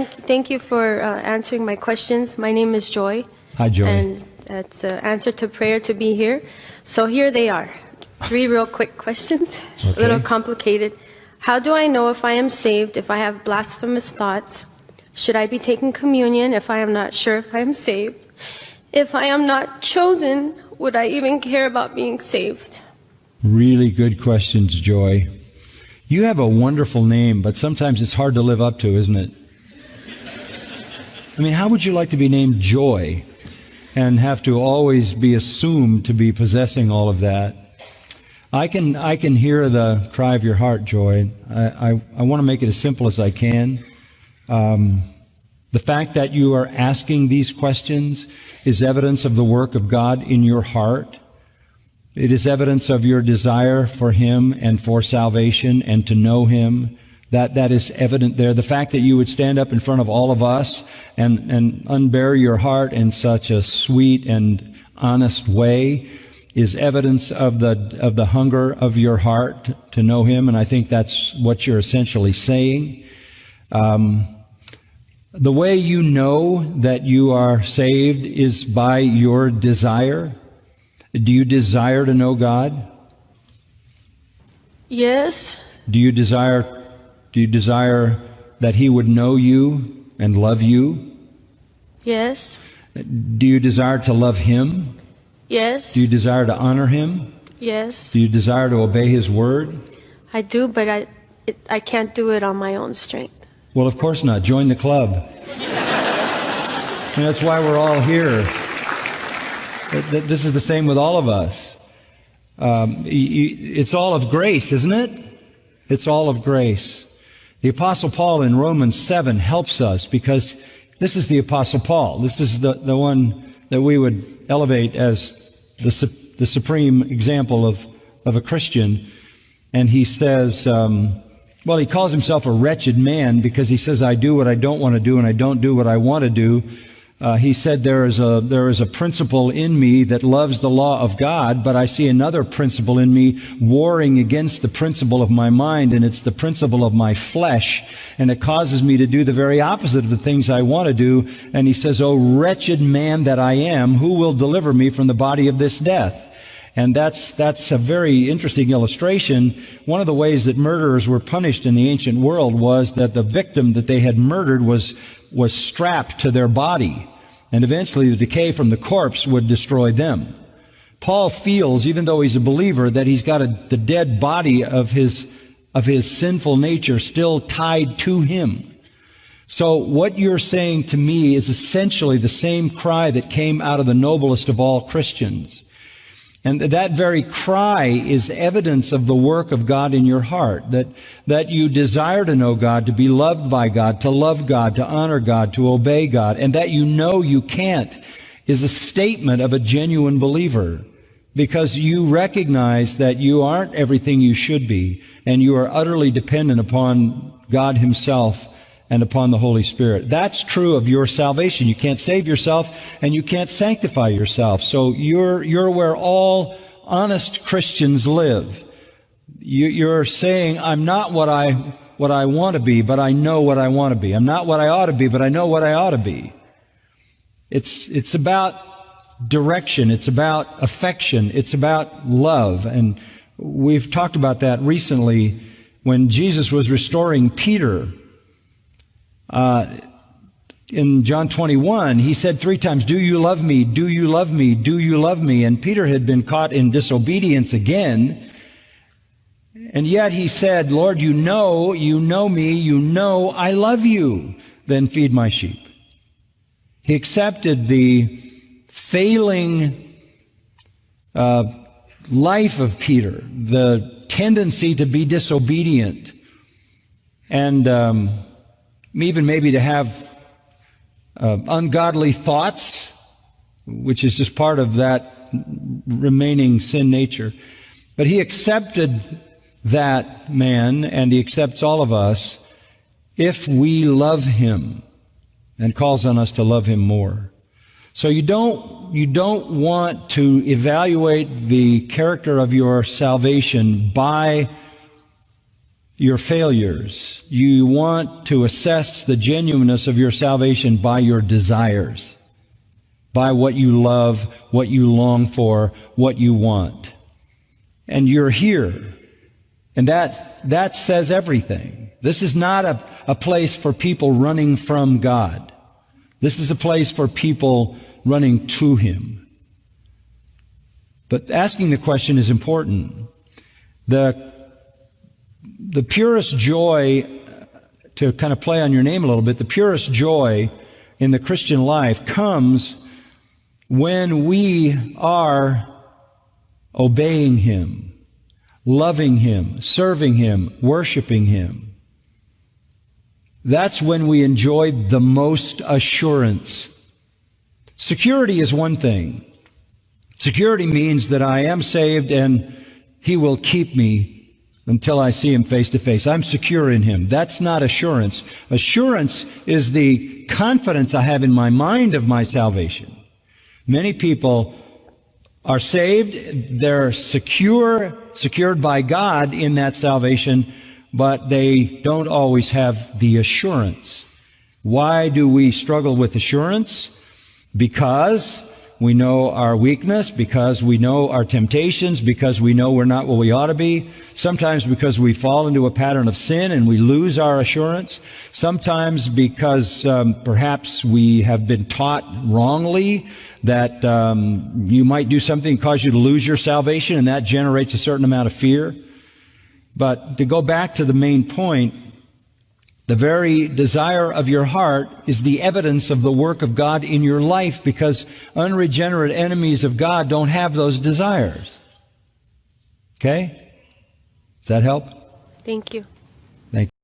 Thank you for answering my questions. My name is Joy. Hi, Joy. And it's an answer to prayer to be here. So here they are. 3 real quick questions. Okay. A little complicated. How do I know if I am saved if I have blasphemous thoughts? Should I be taking communion if I am not sure if I am saved? If I am not chosen, would I even care about being saved? Really good questions, Joy. You have a wonderful name, but sometimes it's hard to live up to, isn't it? I mean, how would you like to be named Joy and have to always be assumed to be possessing all of that? I can hear the cry of your heart, Joy. I want to make it as simple as I can. The fact that you are asking these questions is evidence of the work of God in your heart. It is evidence of your desire for Him and for salvation and to know Him. That is evident there. The fact that you would stand up in front of all of us and unbury your heart in such a sweet and honest way is evidence of the hunger of your heart to know Him, and I think that's what you're essentially saying. The way you know that you are saved is by your desire. Do you desire to know God? Yes. Do you desire that He would know you and love you? Yes. Do you desire to love Him? Yes. Do you desire to honor Him? Yes. Do you desire to obey His word? I do, but I can't do it on my own strength. Well, of course not. Join the club. And that's why we're all here. This is the same with all of us. It's all of grace, isn't it? It's all of grace. The Apostle Paul in Romans 7 helps us because this is the Apostle Paul. This is the one that we would elevate as the supreme example of a Christian. And he says, he calls himself a wretched man because he says, I do what I don't want to do and I don't do what I want to do. He said, there is a principle in me that loves the law of God, but I see another principle in me warring against the principle of my mind, and it's the principle of my flesh, and it causes me to do the very opposite of the things I want to do. And he says, oh, wretched man that I am, who will deliver me from the body of this death? And that's a very interesting illustration. One of the ways that murderers were punished in the ancient world was that the victim that they had murdered was strapped to their body. And eventually the decay from the corpse would destroy them. Paul feels, even though he's a believer, that he's got the dead body of his sinful nature still tied to him. So what you're saying to me is essentially the same cry that came out of the noblest of all Christians. And that very cry is evidence of the work of God in your heart, that you desire to know God, to be loved by God, to love God, to honor God, to obey God, and that you know you can't is a statement of a genuine believer, because you recognize that you aren't everything you should be, and you are utterly dependent upon God Himself and upon the Holy Spirit. That's true of your salvation. You can't save yourself and you can't sanctify yourself. So you're where all honest Christians live. You're saying, I'm not what I want to be, but I know what I want to be. I'm not what I ought to be, but I know what I ought to be. It's about direction. It's about affection. It's about love. And we've talked about that recently when Jesus was restoring Peter. In John 21, he said 3 times, do you love me? Do you love me? Do you love me? And Peter had been caught in disobedience again. And yet he said, Lord, you know me, you know I love you. Then feed my sheep. He accepted the failing life of Peter, the tendency to be disobedient, and even maybe to have ungodly thoughts, which is just part of that remaining sin nature. But he accepted that man, and he accepts all of us if we love him, and calls on us to love him more. So you don't want to evaluate the character of your salvation by your failures. You want to assess the genuineness of your salvation by your desires, by what you love, what you long for, what you want. And you're here. And that says everything. This is not a place for people running from God. This is a place for people running to Him. But asking the question is important. The purest joy, to kind of play on your name a little bit, the purest joy in the Christian life comes when we are obeying Him, loving Him, serving Him, worshiping Him. That's when we enjoy the most assurance. Security is one thing. Security means that I am saved and He will keep me until I see Him face to face. I'm secure in Him. That's not assurance. Assurance is the confidence I have in my mind of my salvation. Many people are saved, they're secured by God in that salvation, but they don't always have the assurance. Why do we struggle with assurance? Because we know our weakness, because we know our temptations, because we know we're not what we ought to be. Sometimes because we fall into a pattern of sin and we lose our assurance. Sometimes because perhaps we have been taught wrongly that you might do something that cause you to lose your salvation, and that generates a certain amount of fear. But to go back to the main point, the very desire of your heart is the evidence of the work of God in your life, because unregenerate enemies of God don't have those desires. Okay? Does that help? Thank you. Thank you.